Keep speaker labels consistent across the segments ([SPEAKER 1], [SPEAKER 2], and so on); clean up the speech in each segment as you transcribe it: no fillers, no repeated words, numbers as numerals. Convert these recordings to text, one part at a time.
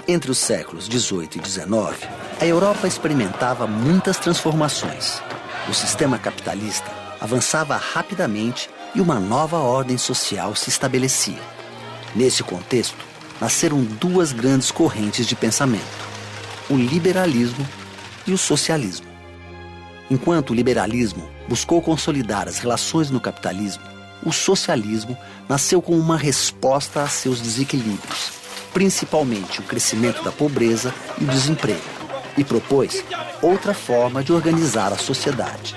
[SPEAKER 1] Entre os séculos XVIII e XIX, a Europa experimentava muitas transformações. O sistema capitalista avançava rapidamente e uma nova ordem social se estabelecia. Nesse contexto, nasceram duas grandes correntes de pensamento: o liberalismo e o socialismo. Enquanto o liberalismo buscou consolidar as relações no capitalismo, o socialismo nasceu como uma resposta a seus desequilíbrios, principalmente o crescimento da pobreza e o desemprego, e propôs outra forma de organizar a sociedade.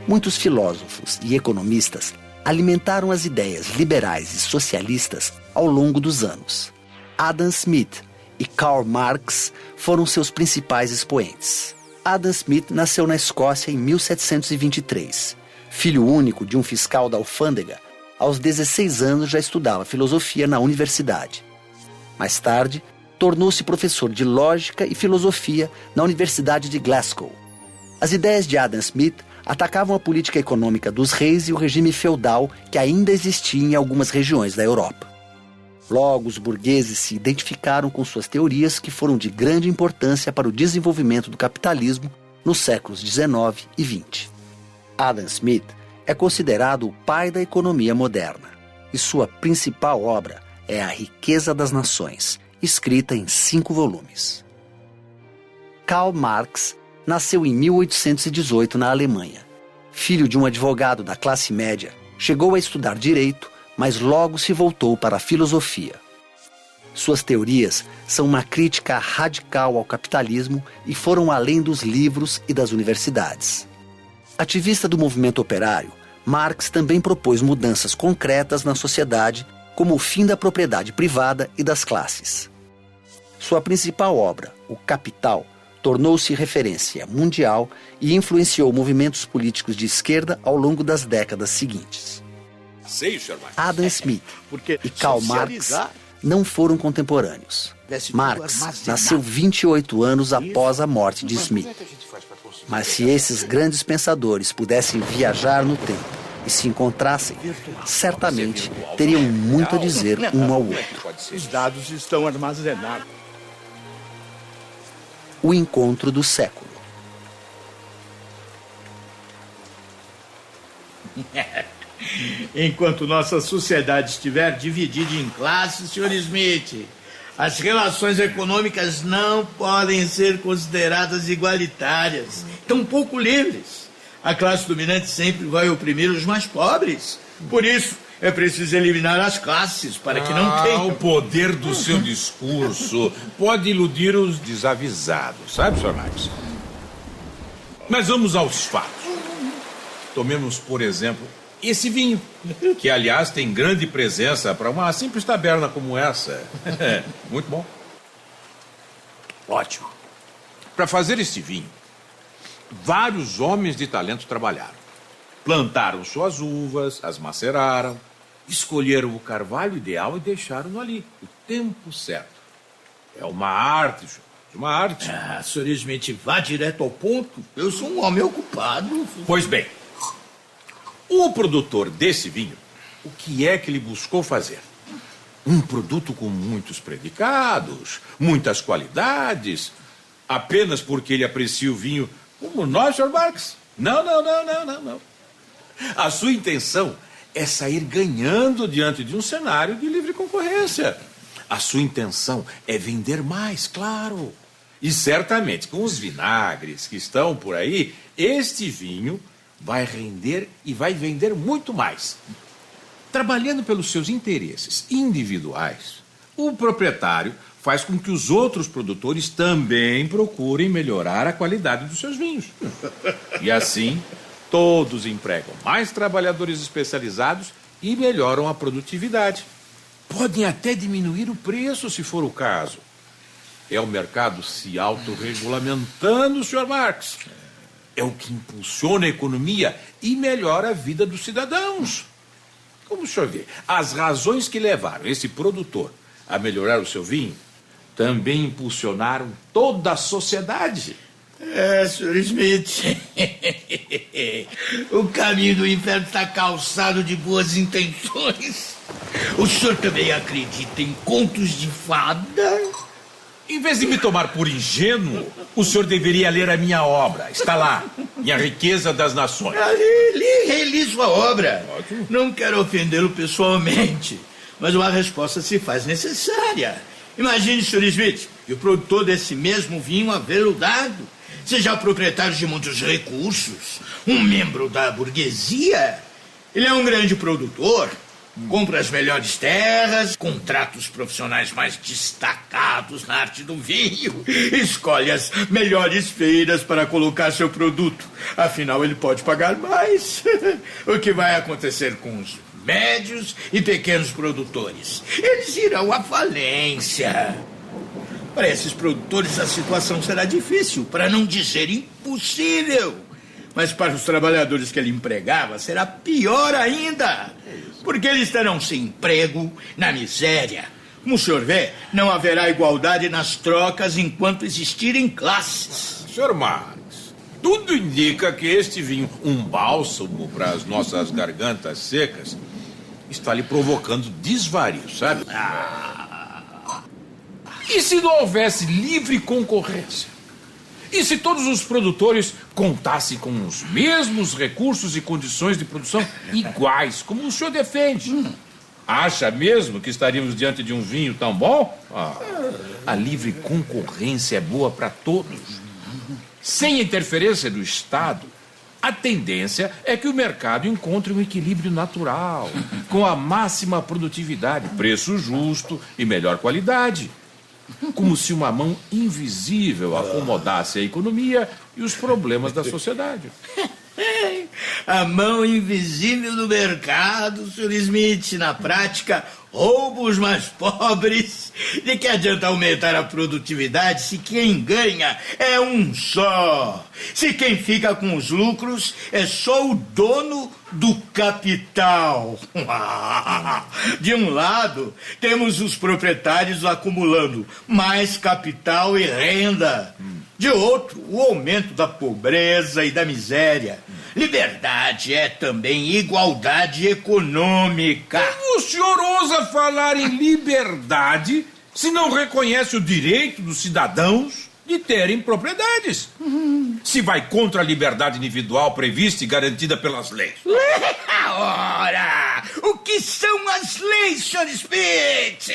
[SPEAKER 1] Muitos filósofos e economistas alimentaram as ideias liberais e socialistas ao longo dos anos. Adam Smith e Karl Marx foram seus principais expoentes. Adam Smith nasceu na Escócia em 1723. Filho único de um fiscal da alfândega, aos 16 anos já estudava filosofia na universidade. Mais tarde, tornou-se professor de lógica e filosofia na Universidade de Glasgow. As ideias de Adam Smith atacavam a política econômica dos reis e o regime feudal que ainda existia em algumas regiões da Europa. Logo, os burgueses se identificaram com suas teorias, que foram de grande importância para o desenvolvimento do capitalismo nos séculos XIX e XX. Adam Smith é considerado o pai da economia moderna, e sua principal obra é A Riqueza das Nações, escrita em 5 volumes. Karl Marx nasceu em 1818 na Alemanha. Filho de um advogado da classe média, chegou a estudar direito, mas logo se voltou para a filosofia. Suas teorias são uma crítica radical ao capitalismo e foram além dos livros e das universidades. Ativista do movimento operário, Marx também propôs mudanças concretas na sociedade, como o fim da propriedade privada e das classes. Sua principal obra, O Capital, tornou-se referência mundial e influenciou movimentos políticos de esquerda ao longo das décadas seguintes. Adam Smith e Karl Marx não foram contemporâneos. Marx nasceu 28 anos após a morte de Smith. Mas se esses grandes pensadores pudessem viajar no tempo e se encontrassem, certamente teriam muito a dizer um ao outro.
[SPEAKER 2] Os dados estão armazenados.
[SPEAKER 1] O encontro do século.
[SPEAKER 2] Enquanto nossa sociedade estiver dividida em classes, Sr. Smith, as relações econômicas não podem ser consideradas igualitárias, tampouco livres. A classe dominante sempre vai oprimir os mais pobres. Por isso, é preciso eliminar as classes para que não tenham...
[SPEAKER 3] O poder do seu discurso pode iludir os desavisados, sabe, Sr. Marx? Mas vamos aos fatos. Tomemos, por exemplo, esse vinho, que, aliás, tem grande presença para uma simples taberna como essa. Muito bom. Ótimo. Para fazer este vinho, vários homens de talento trabalharam. Plantaram suas uvas, as maceraram, escolheram o carvalho ideal e deixaram-no ali, o tempo certo. É uma arte, senhor. Uma arte.
[SPEAKER 2] Sr. Smith, vá direto ao ponto. Eu sou um homem ocupado.
[SPEAKER 3] Pois bem, o produtor desse vinho, o que é que ele buscou fazer? Um produto com muitos predicados, muitas qualidades, apenas porque ele aprecia o vinho como nós, Sr. Marx? Não. A sua intenção é sair ganhando diante de um cenário de livre concorrência. A sua intenção é vender mais, claro. E certamente, com os vinagres que estão por aí, este vinho vai render e vai vender muito mais. Trabalhando pelos seus interesses individuais, o proprietário faz com que os outros produtores também procurem melhorar a qualidade dos seus vinhos. E assim, todos empregam mais trabalhadores especializados e melhoram a produtividade. Podem até diminuir o preço, se for o caso. É o mercado se autorregulamentando, Sr. Marx. É o que impulsiona a economia e melhora a vida dos cidadãos. Como o senhor vê, as razões que levaram esse produtor a melhorar o seu vinho também impulsionaram toda a sociedade.
[SPEAKER 2] Sr. Smith, o caminho do inferno está calçado de boas intenções. O senhor também acredita em contos de fada?
[SPEAKER 3] Em vez de me tomar por ingênuo, o senhor deveria ler a minha obra. Está lá, Minha Riqueza das Nações.
[SPEAKER 2] Li sua obra. Ótimo. Não quero ofendê-lo pessoalmente, mas uma resposta se faz necessária. Imagine, Sr. Smith, que o produtor desse mesmo vinho aveludado seja proprietário de muitos recursos, um membro da burguesia. Ele é um grande produtor, compra as melhores terras, contrata os profissionais mais destacados na arte do vinho, escolhe as melhores feiras para colocar seu produto. Afinal, ele pode pagar mais. O que vai acontecer com os médios e pequenos produtores? Eles irão à falência. Para esses produtores, a situação será difícil, para não dizer impossível. Mas para os trabalhadores que ele empregava, será pior ainda, porque eles estarão sem emprego, na miséria. Como o senhor vê, não haverá igualdade nas trocas enquanto existirem classes.
[SPEAKER 3] Sr. Marx, tudo indica que este vinho, um bálsamo para as nossas gargantas secas, está lhe provocando desvario, sabe? E se não houvesse livre concorrência? E se todos os produtores contassem com os mesmos recursos e condições de produção iguais, como o senhor defende? Acha mesmo que estaríamos diante de um vinho tão bom? A livre concorrência é boa para todos. Sem interferência do Estado, a tendência é que o mercado encontre um equilíbrio natural, com a máxima produtividade, preço justo e melhor qualidade. Como se uma mão invisível acomodasse a economia e os problemas da sociedade.
[SPEAKER 2] A mão invisível do mercado, Sr. Smith, na prática, rouba os mais pobres. De que adianta aumentar a produtividade se quem ganha é um só? Se quem fica com os lucros é só o dono do capital. De um lado, temos os proprietários acumulando mais capital e renda. De outro, o aumento da pobreza e da miséria. Liberdade é também igualdade econômica.
[SPEAKER 3] Como o senhor ousa falar em liberdade se não reconhece o direito dos cidadãos de terem propriedades? Se vai contra a liberdade individual prevista e garantida pelas leis.
[SPEAKER 2] Ora, o que são as leis, Sr. Smith?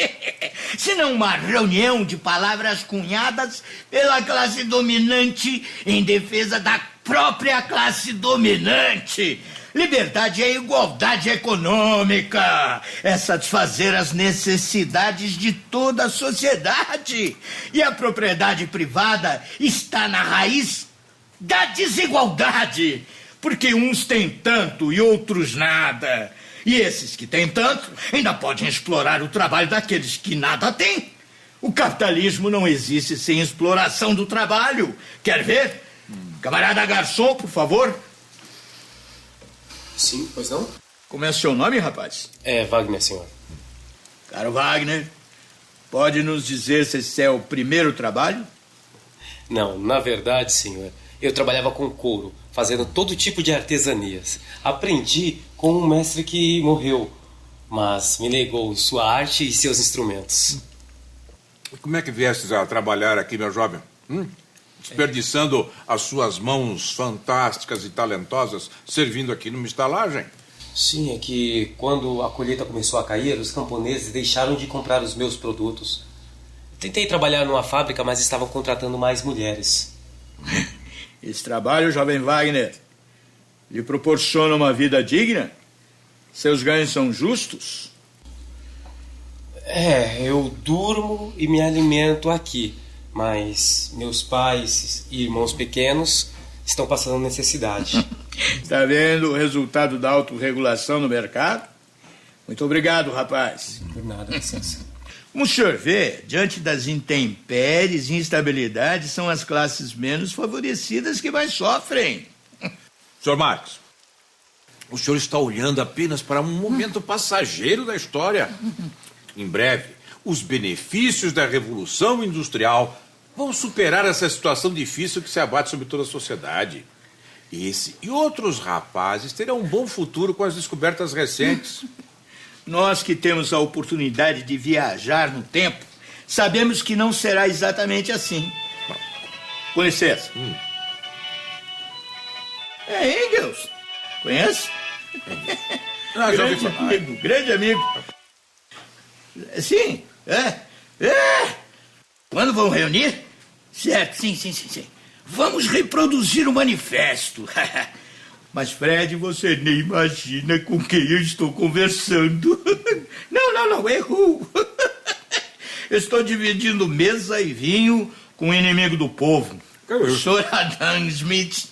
[SPEAKER 2] Se não uma reunião de palavras cunhadas pela classe dominante em defesa da própria classe dominante. Liberdade é igualdade econômica, é satisfazer as necessidades de toda a sociedade. E a propriedade privada está na raiz da desigualdade, porque uns têm tanto e outros nada. E esses que têm tanto ainda podem explorar o trabalho daqueles que nada têm. O capitalismo não existe sem exploração do trabalho. Quer ver? Camarada garçom, por favor.
[SPEAKER 4] Sim, pois não?
[SPEAKER 2] Como é seu nome, rapaz?
[SPEAKER 4] É Wagner, senhor.
[SPEAKER 2] Caro Wagner, pode nos dizer se esse é o primeiro trabalho?
[SPEAKER 4] Não, na verdade, senhor, eu trabalhava com couro, fazendo todo tipo de artesanias. Aprendi com um mestre que morreu, mas me legou sua arte e seus instrumentos.
[SPEAKER 3] Como é que viestes a trabalhar aqui, meu jovem? Desperdiçando as suas mãos fantásticas e talentosas servindo aqui numa estalagem?
[SPEAKER 4] Sim, é que quando a colheita começou a cair, os camponeses deixaram de comprar os meus produtos. Tentei trabalhar numa fábrica, mas estavam contratando mais mulheres.
[SPEAKER 2] Esse trabalho, jovem Wagner, lhe proporciona uma vida digna? Seus ganhos são justos?
[SPEAKER 4] Eu durmo e me alimento aqui. Mas meus pais e irmãos pequenos estão passando necessidade.
[SPEAKER 2] Está vendo o resultado da autorregulação no mercado? Muito obrigado, rapaz.
[SPEAKER 4] Por nada, licença.
[SPEAKER 2] Como o senhor vê, diante das intempéries e instabilidades, são as classes menos favorecidas que mais sofrem.
[SPEAKER 3] Sr. Marx, o senhor está olhando apenas para um momento passageiro da história. Em breve, os benefícios da Revolução Industrial vão superar essa situação difícil que se abate sobre toda a sociedade. Esse e outros rapazes terão um bom futuro com as descobertas recentes.
[SPEAKER 2] Nós que temos a oportunidade de viajar no tempo, sabemos que não será exatamente assim. Com licença. É Engels. Conhece?
[SPEAKER 3] Já ouvi falar.
[SPEAKER 2] Grande amigo. Sim, Quando vão reunir? Certo, sim. Vamos reproduzir o manifesto. Mas, Fred, você nem imagina com quem eu estou conversando. Não, errou. Eu estou dividindo mesa e vinho com o inimigo do povo. O Sr. Adam Smith.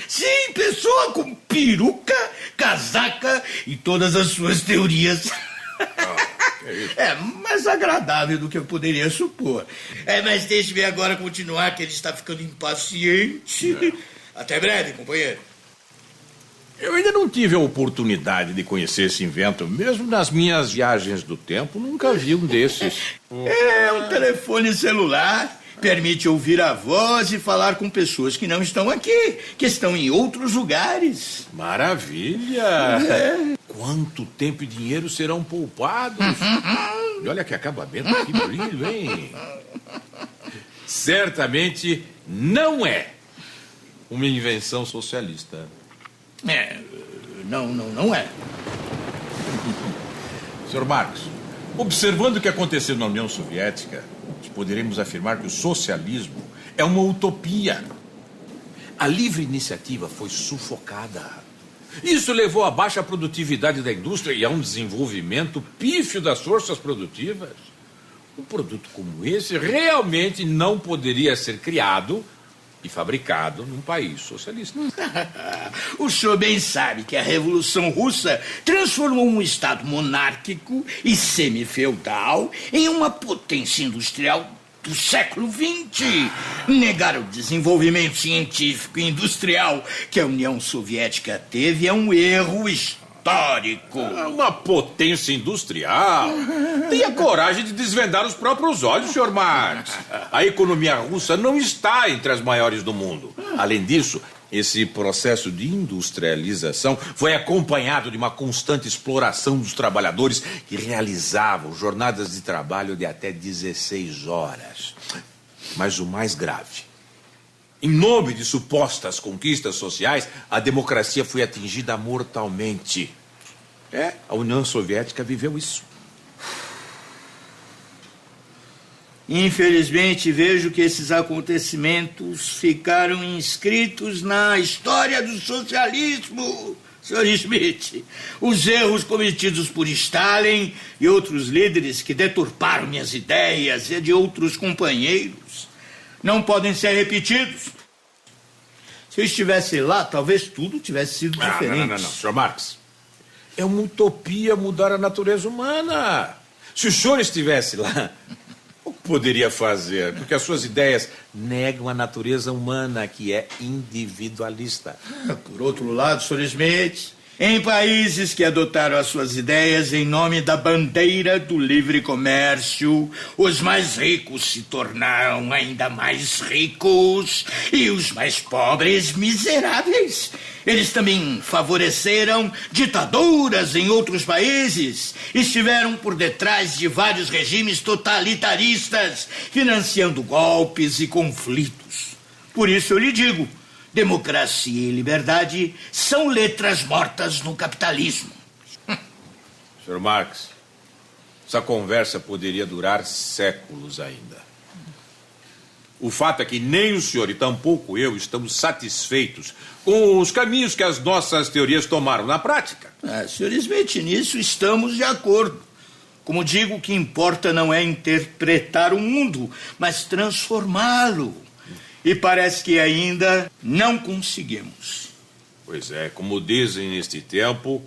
[SPEAKER 2] Sim, pessoa com peruca, casaca e todas as suas teorias. Mais agradável do que eu poderia supor. Mas deixe-me agora continuar, que ele está ficando impaciente. Até breve, companheiro.
[SPEAKER 3] Eu ainda não tive a oportunidade de conhecer esse invento. Mesmo nas minhas viagens do tempo, nunca vi um desses.
[SPEAKER 2] Um telefone celular. Permite ouvir a voz e falar com pessoas que não estão aqui, que estão em outros lugares.
[SPEAKER 3] Maravilha! Quanto tempo e dinheiro serão poupados? E olha que acabamento, que brilho, hein? Certamente não é uma invenção socialista.
[SPEAKER 2] Não é.
[SPEAKER 3] Sr. Marcos, observando o que aconteceu na União Soviética, poderemos afirmar que o socialismo é uma utopia. A livre iniciativa foi sufocada. Isso levou à baixa produtividade da indústria e a um desenvolvimento pífio das forças produtivas. Um produto como esse realmente não poderia ser criado e fabricado num país socialista.
[SPEAKER 2] O senhor bem sabe que a Revolução Russa transformou um Estado monárquico e semifeudal em uma potência industrial do século XX. Negar o desenvolvimento científico e industrial que a União Soviética teve é um erro histórico.
[SPEAKER 3] Uma potência industrial? Tenha coragem de desvendar os próprios olhos, Sr. Marx. A economia russa não está entre as maiores do mundo. Além disso, esse processo de industrialização foi acompanhado de uma constante exploração dos trabalhadores que realizavam jornadas de trabalho de até 16 horas. Mas o mais grave, em nome de supostas conquistas sociais, a democracia foi atingida mortalmente. A União Soviética viveu isso.
[SPEAKER 2] Infelizmente, vejo que esses acontecimentos ficaram inscritos na história do socialismo, Sr. Smith. Os erros cometidos por Stalin e outros líderes que deturparam minhas ideias e de outros companheiros não podem ser repetidos. Se eu estivesse lá, talvez tudo tivesse sido diferente.
[SPEAKER 3] Não, Sr. Marx. É uma utopia mudar a natureza humana. Se o senhor estivesse lá, o que poderia fazer? Porque as suas ideias negam a natureza humana, que é individualista.
[SPEAKER 2] Por outro lado, Sr. Smith, em países que adotaram as suas ideias em nome da bandeira do livre comércio, os mais ricos se tornaram ainda mais ricos e os mais pobres miseráveis. Eles também favoreceram ditaduras em outros países, estiveram por detrás de vários regimes totalitaristas, financiando golpes e conflitos. Por isso eu lhe digo, democracia e liberdade são letras mortas no capitalismo.
[SPEAKER 3] Sr. Marx, essa conversa poderia durar séculos ainda. O fato é que nem o senhor e tampouco eu estamos satisfeitos com os caminhos que as nossas teorias tomaram na prática.
[SPEAKER 2] Sr. Smith, nisso estamos de acordo. Como digo, o que importa não é interpretar o mundo, mas transformá-lo. E parece que ainda não conseguimos.
[SPEAKER 3] Pois é, como dizem neste tempo,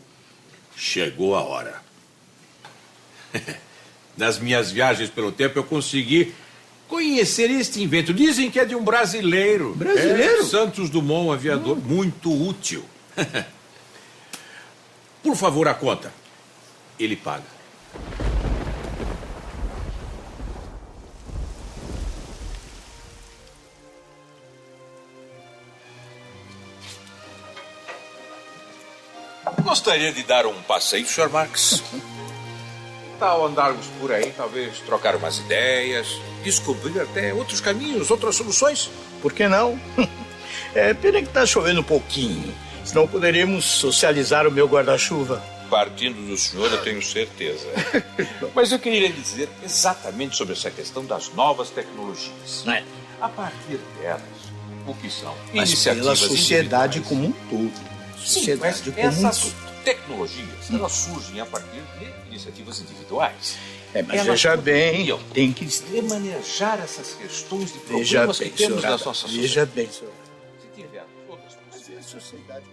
[SPEAKER 3] chegou a hora. Nas minhas viagens pelo tempo eu consegui conhecer este invento. Dizem que é de um brasileiro.
[SPEAKER 2] Brasileiro?
[SPEAKER 3] Santos Dumont, um aviador muito útil. Por favor, a conta. Ele paga. Gostaria de dar um passeio, Sr. Marx? tal andarmos por aí, talvez trocar umas ideias, descobrir até outros caminhos, outras soluções?
[SPEAKER 2] Por que não? É pena que tá chovendo um pouquinho. Senão poderíamos socializar o meu guarda-chuva.
[SPEAKER 3] Partindo do senhor, eu tenho certeza. Mas eu queria dizer exatamente sobre essa questão das novas tecnologias.
[SPEAKER 2] É.
[SPEAKER 3] A partir delas, o que são?
[SPEAKER 2] Mas pela sociedade como um todo.
[SPEAKER 3] Sim, mas
[SPEAKER 2] Sociedade como um
[SPEAKER 3] essas
[SPEAKER 2] todo.
[SPEAKER 3] tecnologias, elas surgem a partir de iniciativas individuais.
[SPEAKER 2] Mas
[SPEAKER 3] Elas
[SPEAKER 2] veja bem,
[SPEAKER 3] poderiam
[SPEAKER 2] tem que...
[SPEAKER 3] remanejar essas questões de
[SPEAKER 2] Veja
[SPEAKER 3] problemas
[SPEAKER 2] bem,
[SPEAKER 3] que temos
[SPEAKER 2] senhor
[SPEAKER 3] nas
[SPEAKER 2] Adams,
[SPEAKER 3] nossas
[SPEAKER 2] veja
[SPEAKER 3] sociedades.
[SPEAKER 2] bem, senhor.
[SPEAKER 3] Se tivermos outras possibilidades.
[SPEAKER 2] Sociedade